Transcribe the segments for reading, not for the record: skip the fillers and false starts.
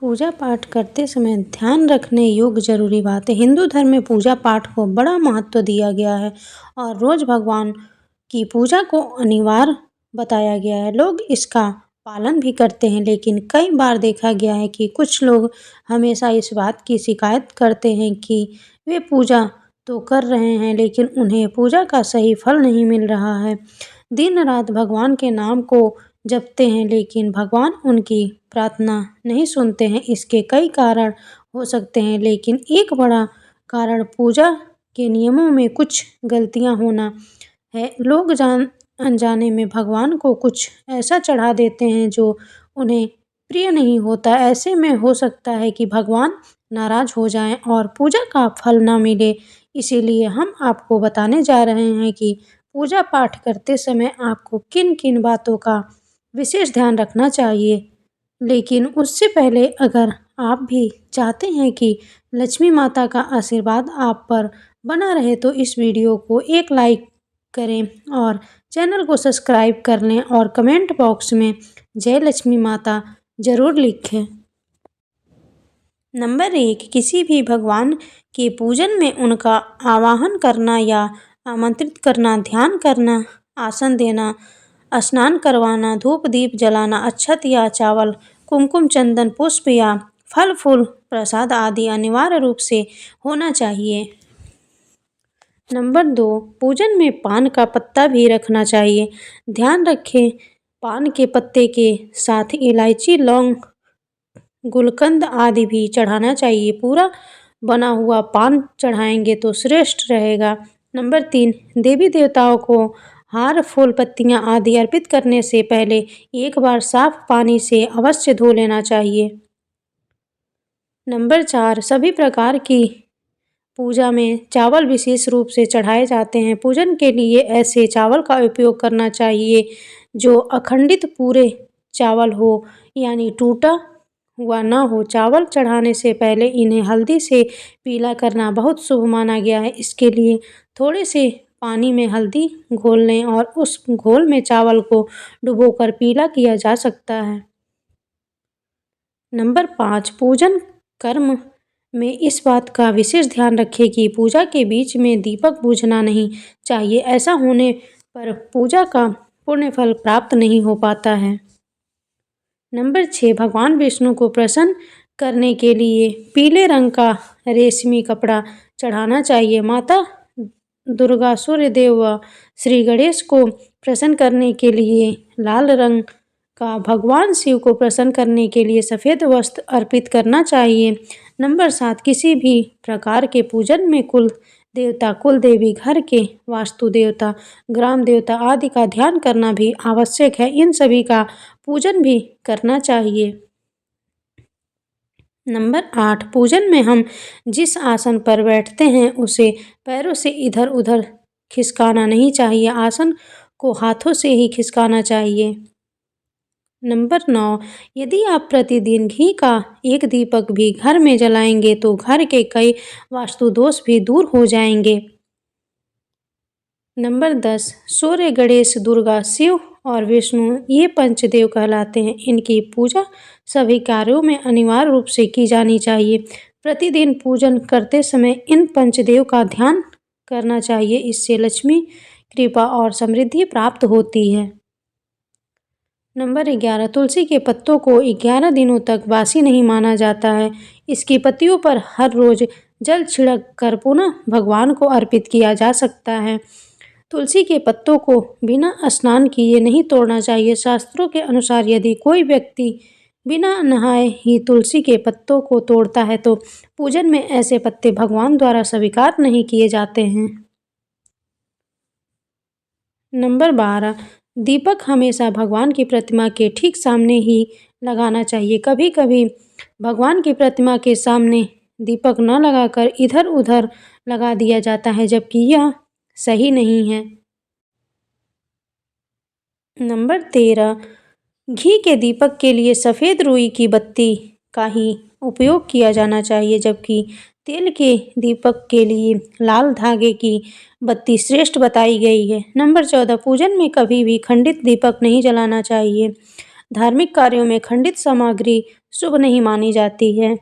पूजा पाठ करते समय ध्यान रखने योग्य जरूरी बातें। हिंदू धर्म में पूजा पाठ को बड़ा महत्व दिया गया है और रोज भगवान की पूजा को अनिवार्य बताया गया है। लोग इसका पालन भी करते हैं, लेकिन कई बार देखा गया है कि कुछ लोग हमेशा इस बात की शिकायत करते हैं कि वे पूजा तो कर रहे हैं, लेकिन उन्हें पूजा का सही फल नहीं मिल रहा है। दिन रात भगवान के नाम को जपते हैं, लेकिन भगवान उनकी प्रार्थना नहीं सुनते हैं। इसके कई कारण हो सकते हैं, लेकिन एक बड़ा कारण पूजा के नियमों में कुछ गलतियां होना है। लोग अनजाने में भगवान को कुछ ऐसा चढ़ा देते हैं जो उन्हें प्रिय नहीं होता। ऐसे में हो सकता है कि भगवान नाराज हो जाएं और पूजा का फल ना मिले। इसीलिए हम आपको बताने जा रहे हैं कि पूजा पाठ करते समय आपको किन किन बातों का विशेष ध्यान रखना चाहिए। लेकिन उससे पहले अगर आप भी चाहते हैं कि लक्ष्मी माता का आशीर्वाद आप पर बना रहे, तो इस वीडियो को एक लाइक करें और चैनल को सब्सक्राइब कर लें और कमेंट बॉक्स में जय लक्ष्मी माता जरूर लिखें। नंबर 1, किसी भी भगवान के पूजन में उनका आवाहन करना या आमंत्रित करना, ध्यान करना, आसन देना, स्नान करवाना, धूप दीप जलाना, अक्षत या चावल, कुमकुम, चंदन, पुष्प या फल फूल, प्रसाद आदि अनिवार्य रूप से होना चाहिए। नंबर 2, पूजन में पान का पत्ता भी रखना चाहिए। ध्यान रखें, पान के पत्ते के साथ इलायची, लौंग, गुलकंद आदि भी चढ़ाना चाहिए। पूरा बना हुआ पान चढ़ाएंगे तो श्रेष्ठ रहेगा। नंबर 3, देवी देवताओं को हार, फूल, पत्तियां आदि अर्पित करने से पहले एक बार साफ पानी से अवश्य धो लेना चाहिए। नंबर 4, सभी प्रकार की पूजा में चावल विशेष रूप से चढ़ाए जाते हैं। पूजन के लिए ऐसे चावल का उपयोग करना चाहिए जो अखंडित पूरे चावल हो, यानी टूटा हुआ ना हो। चावल चढ़ाने से पहले इन्हें हल्दी से पीला करना बहुत शुभ माना गया है। इसके लिए थोड़े से पानी में हल्दी घोल लें और उस घोल में चावल को डुबोकर पीला किया जा सकता है। नंबर 5, पूजन कर्म में इस बात का विशेष ध्यान रखें कि पूजा के बीच में दीपक बुझना नहीं चाहिए। ऐसा होने पर पूजा का पुण्य फल प्राप्त नहीं हो पाता है। नंबर 6, भगवान विष्णु को प्रसन्न करने के लिए पीले रंग का रेशमी कपड़ा चढ़ाना चाहिए। माता दुर्गा, सूर्य देव व श्री गणेश को प्रसन्न करने के लिए लाल रंग का, भगवान शिव को प्रसन्न करने के लिए सफ़ेद वस्त्र अर्पित करना चाहिए। नंबर 7, किसी भी प्रकार के पूजन में कुल देवता, कुल देवी, घर के वास्तु देवता, ग्राम देवता आदि का ध्यान करना भी आवश्यक है। इन सभी का पूजन भी करना चाहिए। नंबर 8, पूजन में हम जिस आसन पर बैठते हैं उसे पैरों से इधर उधर खिसकाना नहीं चाहिए। आसन को हाथों से ही खिसकाना चाहिए। नंबर 9, यदि आप प्रतिदिन घी का एक दीपक भी घर में जलाएंगे तो घर के कई वास्तु दोष भी दूर हो जाएंगे। नंबर 10, सूर्य, गणेश, दुर्गा, शिव और विष्णु ये पंचदेव कहलाते हैं। इनकी पूजा सभी कार्यों में अनिवार्य रूप से की जानी चाहिए। प्रतिदिन पूजन करते समय इन पंचदेव का ध्यान करना चाहिए। इससे लक्ष्मी कृपा और समृद्धि प्राप्त होती है। नंबर 11, तुलसी के पत्तों को 11 दिनों तक बासी नहीं माना जाता है। इसकी पत्तियों पर हर रोज जल छिड़क कर पुनः भगवान को अर्पित किया जा सकता है। तुलसी के पत्तों को बिना स्नान किए नहीं तोड़ना चाहिए। शास्त्रों के अनुसार यदि कोई व्यक्ति बिना नहाए ही तुलसी के पत्तों को तोड़ता है तो पूजन में ऐसे पत्ते भगवान द्वारा स्वीकार नहीं किए जाते हैं। नंबर 12, दीपक हमेशा भगवान की प्रतिमा के ठीक सामने ही लगाना चाहिए। कभी कभी भगवान की प्रतिमा के सामने दीपक न लगाकर इधर उधर लगा दिया जाता है, जबकि यह सही नहीं है। नंबर 13, घी के दीपक के लिए सफ़ेद रुई की बत्ती का ही उपयोग किया जाना चाहिए, जबकि तेल के दीपक के लिए लाल धागे की बत्ती श्रेष्ठ बताई गई है। नंबर 14, पूजन में कभी भी खंडित दीपक नहीं जलाना चाहिए। धार्मिक कार्यों में खंडित सामग्री शुभ नहीं मानी जाती है।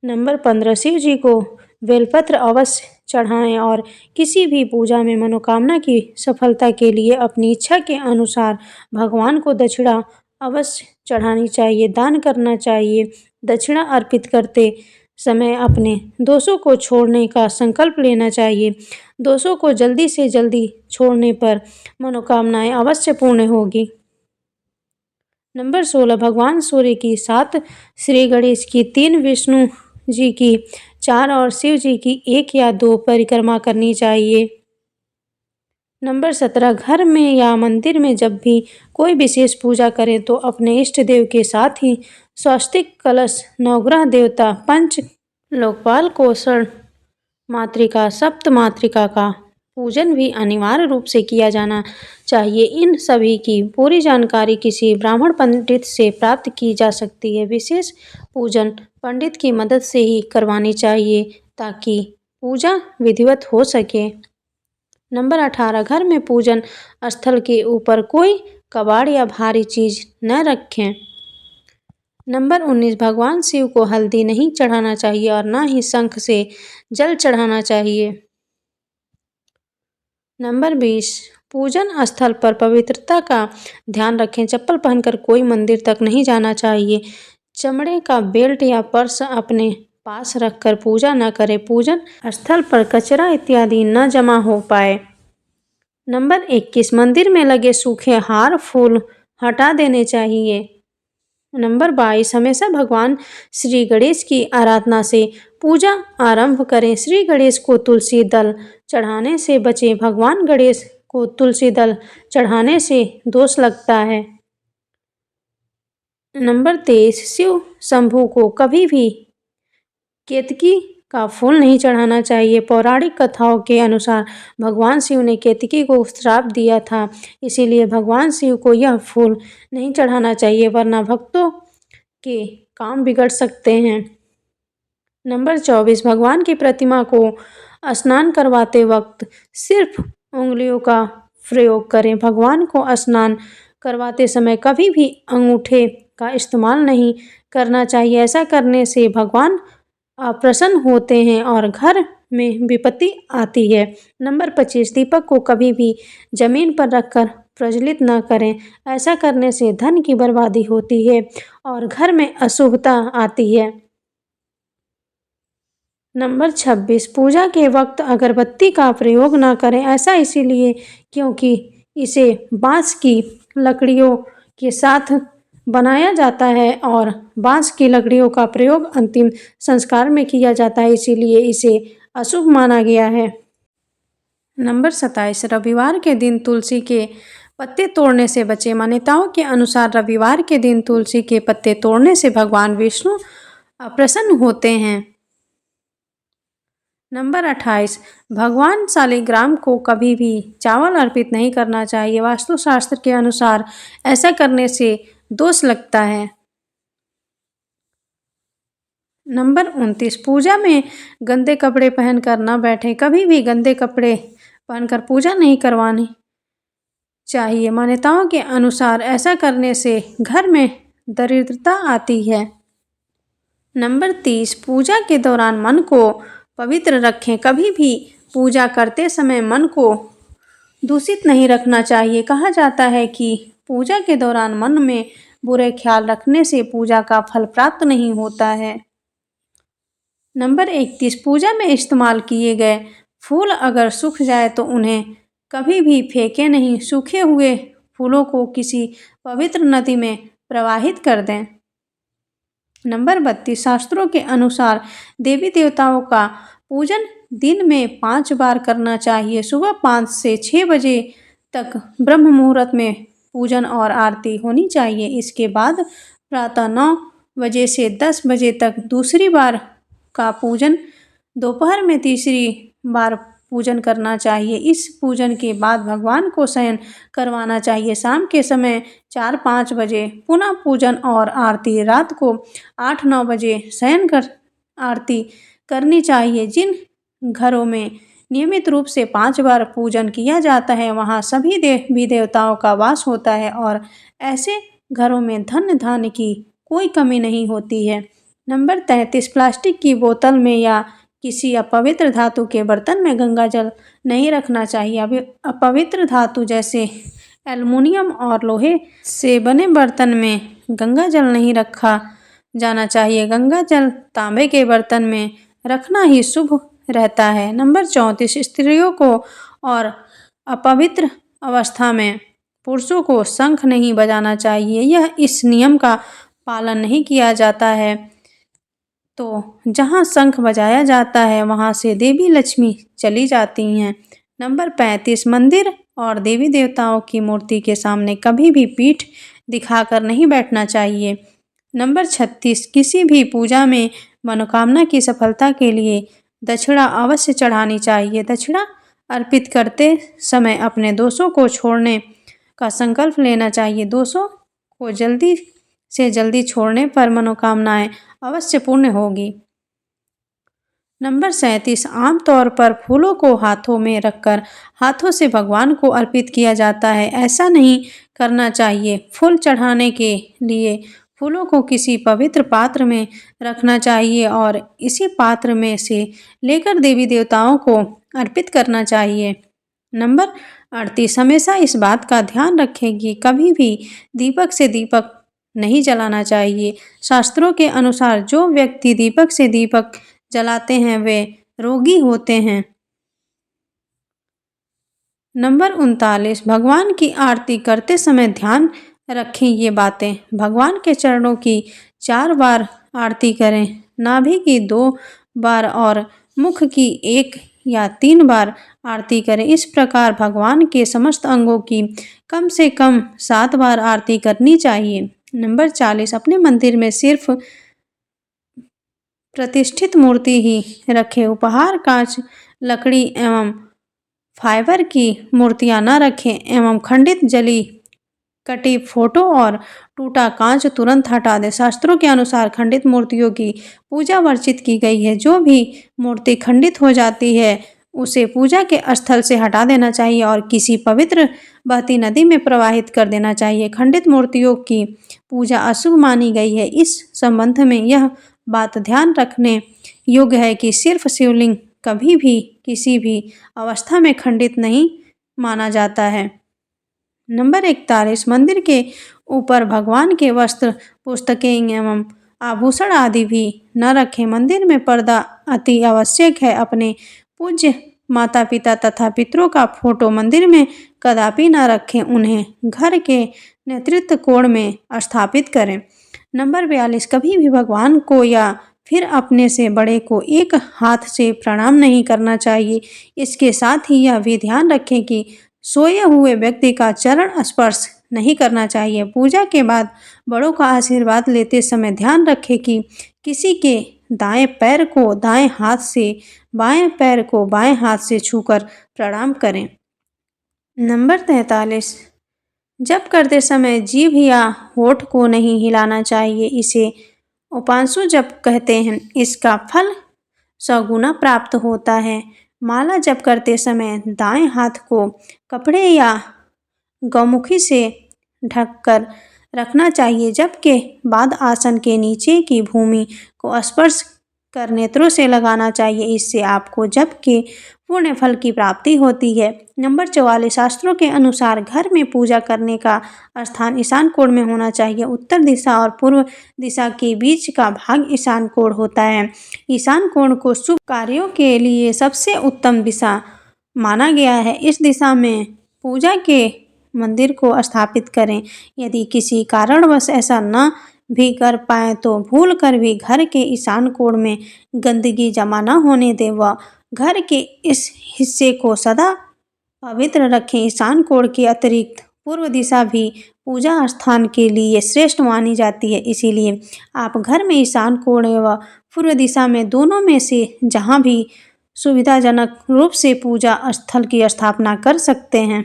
नंबर 15 शिव जी को बेलपत्र अवश्य चढ़ाएं और किसी भी पूजा में मनोकामना की सफलता के लिए अपनी इच्छा के अनुसार भगवान को दक्षिणा अवश्य चढ़ानी चाहिए, दान करना चाहिए। दक्षिणा अर्पित करते समय अपने दोषों को छोड़ने का संकल्प लेना चाहिए। दोषों को जल्दी से जल्दी छोड़ने पर मनोकामनाएं अवश्य पूर्ण होगी। नंबर 16 भगवान सूर्य की 7, श्री गणेश की 3, विष्णु जी की 4 और शिव जी की 1 या 2 परिक्रमा करनी चाहिए। नंबर 17 घर में या मंदिर में जब भी कोई विशेष पूजा करें तो अपने इष्ट देव के साथ ही स्वस्तिक कलश, नवग्रह देवता, पंच लोकपाल, कोषण मातृका, सप्त मातृका का पूजन भी अनिवार्य रूप से किया जाना चाहिए। इन सभी की पूरी जानकारी किसी ब्राह्मण पंडित से प्राप्त की जा सकती है। विशेष पूजन पंडित की मदद से ही करवानी चाहिए ताकि पूजा विधिवत हो सके। नंबर 18 घर में पूजन स्थल के ऊपर कोई कबाड़ या भारी चीज न रखें। नंबर 19 भगवान शिव को हल्दी नहीं चढ़ाना चाहिए और ना ही शंख से जल चढ़ाना चाहिए। नंबर 20 पूजन स्थल पर पवित्रता का ध्यान रखें। चप्पल पहनकर कोई मंदिर तक नहीं जाना चाहिए। चमड़े का बेल्ट या पर्स अपने पास रखकर पूजा न करें। पूजन स्थल पर कचरा इत्यादि न जमा हो पाए। नंबर 21 मंदिर में लगे सूखे हार फूल हटा देने चाहिए। नंबर 22 हमेशा भगवान श्री गणेश की आराधना से पूजा आरंभ करें। श्री गणेश को तुलसी दल चढ़ाने से बचें। भगवान गणेश को तुलसी दल चढ़ाने से दोष लगता है। नंबर 23 शिव शंभू को कभी भी केतकी का फूल नहीं चढ़ाना चाहिए। पौराणिक कथाओं के अनुसार भगवान शिव ने केतकी को श्राप दिया था, इसीलिए भगवान शिव को यह फूल नहीं चढ़ाना चाहिए वरना भक्तों के काम बिगड़ सकते हैं। नंबर 24 भगवान की प्रतिमा को स्नान करवाते वक्त सिर्फ उंगलियों का प्रयोग करें। भगवान को स्नान करवाते समय कभी भी अंगूठे का इस्तेमाल नहीं करना चाहिए। ऐसा करने से भगवान अप्रसन्न होते हैं और घर में विपत्ति आती है। नंबर 25 दीपक को कभी भी जमीन पर रखकर प्रज्वलित न करें। ऐसा करने से धन की बर्बादी होती है और घर में अशुभता आती है। नंबर 26 पूजा के वक्त अगरबत्ती का प्रयोग न करें। ऐसा इसीलिए क्योंकि इसे बांस की लकड़ियों के साथ बनाया जाता है और बांस की लकड़ियों का प्रयोग अंतिम संस्कार में किया जाता है, इसीलिए इसे अशुभ माना गया है। नंबर 27 रविवार के दिन तुलसी के पत्ते तोड़ने से बचें। मान्यताओं के अनुसार रविवार के दिन तुलसी के पत्ते तोड़ने से भगवान विष्णु प्रसन्न होते हैं। नंबर 28 भगवान शालिग्राम को कभी भी चावल अर्पित नहीं करना चाहिए। वास्तुशास्त्र के अनुसार ऐसा करने से दोष लगता है। नंबर 29 पूजा में गंदे कपड़े पहनकर न बैठें। कभी भी गंदे कपड़े पहनकर पूजा नहीं करवानी चाहिए। मान्यताओं के अनुसार ऐसा करने से घर में दरिद्रता आती है। नंबर 30 पूजा के दौरान मन को पवित्र रखें। कभी भी पूजा करते समय मन को दूषित नहीं रखना चाहिए। कहा जाता है कि पूजा के दौरान मन में बुरे ख्याल रखने से पूजा का फल प्राप्त नहीं होता है। नंबर 31 पूजा में इस्तेमाल किए गए फूल अगर सूख जाए तो उन्हें कभी भी फेंकें नहीं। सूखे हुए फूलों को किसी पवित्र नदी में प्रवाहित कर दें। नंबर 32 शास्त्रों के अनुसार देवी देवताओं का पूजन दिन में 5 बार करना चाहिए। सुबह 5 से 6 बजे तक ब्रह्म मुहूर्त में पूजन और आरती होनी चाहिए। इसके बाद प्रातः 9 बजे से 10 बजे तक दूसरी बार का पूजन, दोपहर में तीसरी बार पूजन करना चाहिए। इस पूजन के बाद भगवान को शयन करवाना चाहिए। शाम के समय 4-5 बजे पुनः पूजन और आरती। रात को 8-9 बजे शयन कर आरती करनी चाहिए। जिन घरों में नियमित रूप से 5 बार पूजन किया जाता है वहाँ सभी देवी देवताओं का वास होता है और ऐसे घरों में धन धान्य की कोई कमी नहीं होती है। नंबर 33, प्लास्टिक की बोतल में या किसी अपवित्र धातु के बर्तन में गंगा जल नहीं रखना चाहिए। अभी अपवित्र धातु जैसे एल्युमिनियम और लोहे से बने बर्तन में गंगा जल नहीं रखा जाना चाहिए। गंगा जल तांबे के बर्तन में रखना ही शुभ रहता है। नंबर 34, स्त्रियों को और अपवित्र अवस्था में पुरुषों को शंख नहीं बजाना चाहिए। यह इस नियम का पालन नहीं किया जाता है तो जहाँ शंख बजाया जाता है वहाँ से देवी लक्ष्मी चली जाती हैं। नंबर 35, मंदिर और देवी देवताओं की मूर्ति के सामने कभी भी पीठ दिखाकर नहीं बैठना चाहिए। नंबर 36, किसी भी पूजा में मनोकामना की सफलता के लिए दक्षिणा अवश्य चढ़ानी चाहिए। दक्षिणा अर्पित करते समय अपने दोषों को छोड़ने का संकल्प लेना चाहिए। दोषों को जल्दी से जल्दी छोड़ने पर मनोकामनाएं अवश्य पूर्ण होगी। नंबर 37, आमतौर पर फूलों को हाथों में रखकर हाथों से भगवान को अर्पित किया जाता है। ऐसा नहीं करना चाहिए। फूल चढ़ाने के लिए फूलों को किसी पवित्र पात्र में रखना चाहिए और इसी पात्र में से लेकर देवी देवताओं को अर्पित करना चाहिए। नंबर 38, हमेशा इस बात का ध्यान रखें कि कभी भी दीपक से दीपक नहीं जलाना चाहिए। शास्त्रों के अनुसार जो व्यक्ति दीपक से दीपक जलाते हैं वे रोगी होते हैं। नंबर 39, भगवान की आरती करते समय ध्यान रखें ये बातें। भगवान के चरणों की 4 बार आरती करें, नाभि की 2 बार और मुख की 1 या 3 बार आरती करें। इस प्रकार भगवान के समस्त अंगों की कम से कम 7 बार आरती करनी चाहिए। नंबर 40, अपने मंदिर में सिर्फ प्रतिष्ठित मूर्ति ही रखें। उपहार, कांच, लकड़ी एवं फाइबर की मूर्तियां न रखें एवं खंडित, जली कटी फोटो और टूटा कांच तुरंत हटा दें। शास्त्रों के अनुसार खंडित मूर्तियों की पूजा वर्जित की गई है। जो भी मूर्ति खंडित हो जाती है उसे पूजा के स्थल से हटा देना चाहिए और किसी पवित्र बहती नदी में प्रवाहित कर देना चाहिए। खंडित मूर्तियों की पूजा अशुभ मानी गई है। इस संबंध में यह बात ध्यान रखने योग्य है कि सिर्फ शिवलिंग कभी भी किसी भी अवस्था में खंडित नहीं माना जाता है। नंबर 41, मंदिर के ऊपर भगवान के वस्त्र, पुस्तकें एवं आभूषण आदि भी न रखें। मंदिर में पर्दा अति आवश्यक है। अपने पूज्य माता पिता तथा पितरों का फोटो मंदिर में कदापि न रखें। उन्हें घर के नेतृत्व कोण में स्थापित करें। नंबर 42, कभी भी भगवान को या फिर अपने से बड़े को एक हाथ से प्रणाम नहीं करना चाहिए। इसके साथ ही यह भी ध्यान रखें कि सोए हुए व्यक्ति का चरण स्पर्श नहीं करना चाहिए। पूजा के बाद बड़ों का आशीर्वाद लेते समय ध्यान रखें कि किसी के दाएं पैर को दाएं हाथ से, बाएं पैर को बाएं हाथ से छूकर प्रणाम करें। नंबर 43, जप करते समय जीभ या होठ को नहीं हिलाना चाहिए। इसे उपांशु जप कहते हैं। इसका फल 100 गुना प्राप्त होता है। माला जप करते समय दाएं हाथ को कपड़े या गौमुखी से ढककर रखना चाहिए। जप के बाद आसन के नीचे की भूमि को स्पर्श कर नेत्रों से लगाना चाहिए। इससे आपको जप के पूर्ण फल की प्राप्ति होती है। नंबर 44, शास्त्रों के अनुसार घर में पूजा करने का स्थान ईशान कोण में होना चाहिए। उत्तर दिशा और पूर्व दिशा के बीच का भाग ईशान कोण होता है। ईशान कोण को शुभ कार्यों के लिए सबसे उत्तम दिशा माना गया है। इस दिशा में पूजा के मंदिर को स्थापित करें। यदि किसी कारणवश ऐसा न भी कर पाए तो भूल कर भी घर के ईशान कोण में गंदगी जमा न होने दें व घर के इस हिस्से को सदा पवित्र रखें। ईशान कोण के अतिरिक्त पूर्व दिशा भी पूजा स्थान के लिए श्रेष्ठ मानी जाती है। इसीलिए आप घर में ईशान कोण व पूर्व दिशा में दोनों में से जहाँ भी सुविधाजनक रूप से पूजा स्थल की स्थापना कर सकते हैं।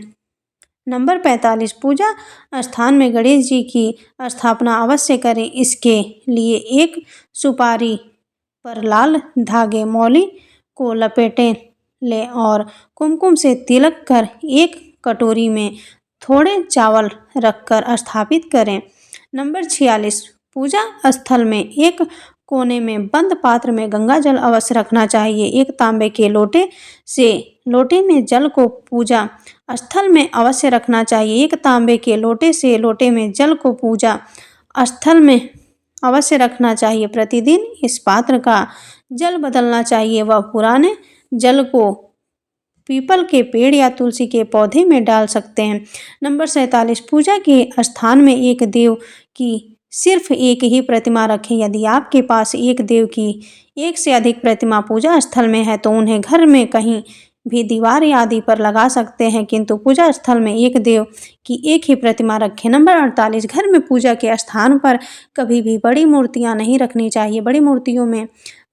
नंबर 45, पूजा स्थान में गणेश जी की स्थापना अवश्य करें। इसके लिए एक सुपारी पर लाल धागे मौली को लपेटें लें और कुमकुम से तिलक कर एक कटोरी में थोड़े चावल रखकर स्थापित करें। नंबर 46, पूजा स्थल में एक कोने में बंद पात्र में गंगा जल अवश्य रखना चाहिए। एक तांबे के लोटे में जल को पूजा स्थल में अवश्य रखना चाहिए। एक तांबे के लोटे में जल को पूजा स्थल में अवश्य रखना चाहिए। प्रतिदिन इस पात्र का जल बदलना चाहिए। वह पुराने जल को पीपल के पेड़ या तुलसी के पौधे में डाल सकते हैं। नंबर 47, पूजा के स्थान में एक देव की सिर्फ एक ही प्रतिमा रखें। यदि आपके पास एक देव की एक से अधिक प्रतिमा पूजा स्थल में है तो उन्हें घर में कहीं भी दीवार या आदि पर लगा सकते हैं, किंतु पूजा स्थल में एक देव की एक ही प्रतिमा रखें। नंबर 48, घर में पूजा के स्थान पर कभी भी बड़ी मूर्तियां नहीं रखनी चाहिए। बड़ी मूर्तियों में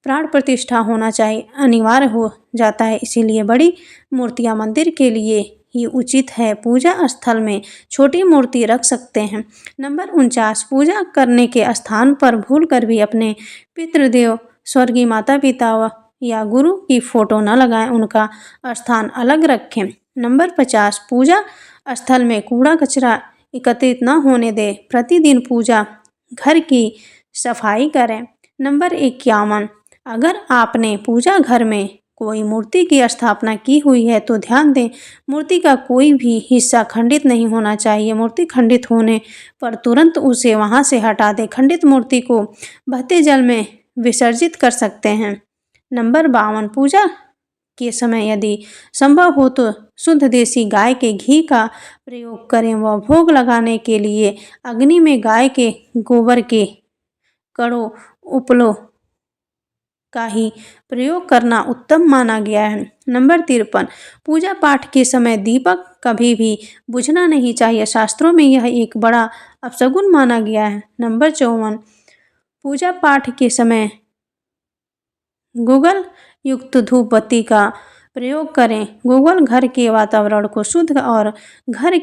प्राण प्रतिष्ठा होना चाहिए अनिवार्य हो जाता है, इसीलिए बड़ी मूर्तियां मंदिर के लिए ही उचित है। पूजा स्थल में छोटी मूर्ति रख सकते हैं। नंबर 49, पूजा करने के स्थान पर भूलकर भी अपने पितृदेव, स्वर्गीय माता पिता या गुरु की फोटो न लगाएं, उनका स्थान अलग रखें। नंबर 50, पूजा स्थल में कूड़ा कचरा एकत्रित न होने दें। प्रतिदिन पूजा घर की सफाई करें। नंबर 51, अगर आपने पूजा घर में कोई मूर्ति की स्थापना की हुई है तो ध्यान दें, मूर्ति का कोई भी हिस्सा खंडित नहीं होना चाहिए। मूर्ति खंडित होने पर तुरंत उसे वहां से हटा दें। खंडित मूर्ति को बहते जल में विसर्जित कर सकते हैं। नंबर 52, पूजा के समय यदि संभव हो तो शुद्ध देसी गाय के घी का प्रयोग करें। वह भोग लगाने के लिए अग्नि में गाय के गोबर के कड़ों उपलों का ही प्रयोग करना उत्तम माना गया है। नंबर 53, पूजा पाठ के समय दीपक कभी भी बुझना नहीं चाहिए। शास्त्रों में यह एक बड़ा अपशगुन माना गया है। नंबर 54, पूजा पाठ के समय गूगल युक्त धूप बत्ती का प्रयोग करें। गूगल घर के वातावरण को शुद्ध और घर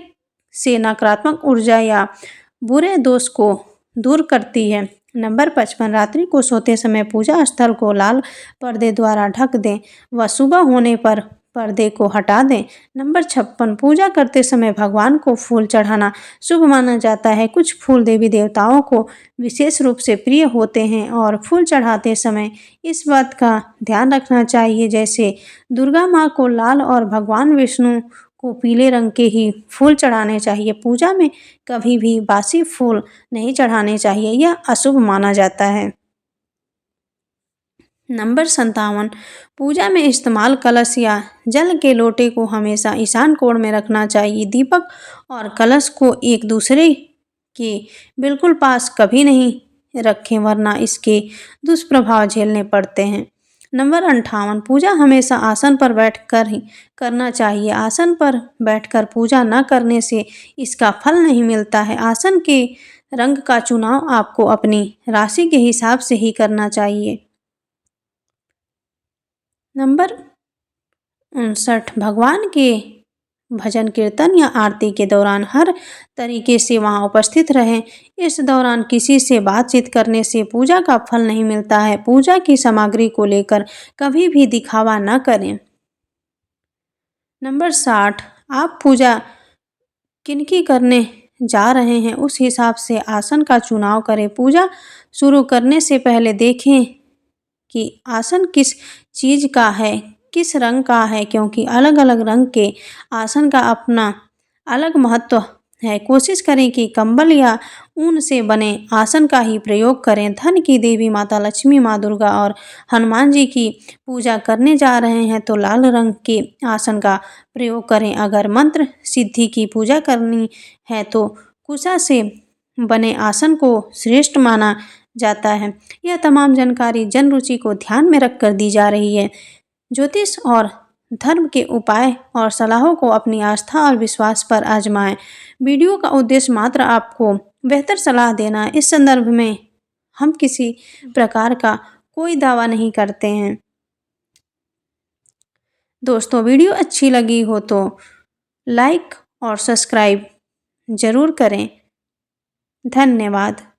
से नकारात्मक ऊर्जा या बुरे दोष को दूर करती है। नंबर 55, रात्रि को सोते समय पूजा स्थल को लाल पर्दे द्वारा ढक दें व सुबह होने पर पर्दे को हटा दें। नंबर 56, पूजा करते समय भगवान को फूल चढ़ाना शुभ माना जाता है। कुछ फूल देवी देवताओं को विशेष रूप से प्रिय होते हैं और फूल चढ़ाते समय इस बात का ध्यान रखना चाहिए, जैसे दुर्गा माँ को लाल और भगवान विष्णु को पीले रंग के ही फूल चढ़ाने चाहिए। पूजा में कभी भी बासी फूल नहीं चढ़ाने चाहिए, यह अशुभ माना जाता है। नंबर 57, पूजा में इस्तेमाल कलश या जल के लोटे को हमेशा ईशान कोण में रखना चाहिए। दीपक और कलश को एक दूसरे के बिल्कुल पास कभी नहीं रखें, वरना इसके दुष्प्रभाव झेलने पड़ते हैं। नंबर 58, पूजा हमेशा आसन पर बैठकर ही करना चाहिए। आसन पर बैठकर पूजा न करने से इसका फल नहीं मिलता है। आसन के रंग का चुनाव आपको अपनी राशि के हिसाब से ही करना चाहिए। नंबर 59, भगवान के भजन कीर्तन या आरती के दौरान हर तरीके से वहां उपस्थित रहें। इस दौरान किसी से बातचीत करने से पूजा का फल नहीं मिलता है। पूजा की सामग्री को लेकर कभी भी दिखावा न करें। नंबर 60, आप पूजा किनकी करने जा रहे हैं उस हिसाब से आसन का चुनाव करें। पूजा शुरू करने से पहले देखें कि आसन किस चीज का है, किस रंग का है, क्योंकि अलग अलग रंग के आसन का अपना अलग महत्व है। कोशिश करें कि कंबल या ऊन से बने आसन का ही प्रयोग करें। धन की देवी माता लक्ष्मी, माँ दुर्गा और हनुमान जी की पूजा करने जा रहे हैं तो लाल रंग के आसन का प्रयोग करें। अगर मंत्र सिद्धि की पूजा करनी है तो कुशा से बने आसन को श्रेष्ठ माना जाता है। यह तमाम जानकारी जन रुचि को ध्यान में रखकर दी जा रही है। ज्योतिष और धर्म के उपाय और सलाहों को अपनी आस्था और विश्वास पर आजमाएं। वीडियो का उद्देश्य मात्र आपको बेहतर सलाह देना है। इस संदर्भ में हम किसी प्रकार का कोई दावा नहीं करते हैं। दोस्तों, वीडियो अच्छी लगी हो तो लाइक और सब्सक्राइब जरूर करें। धन्यवाद।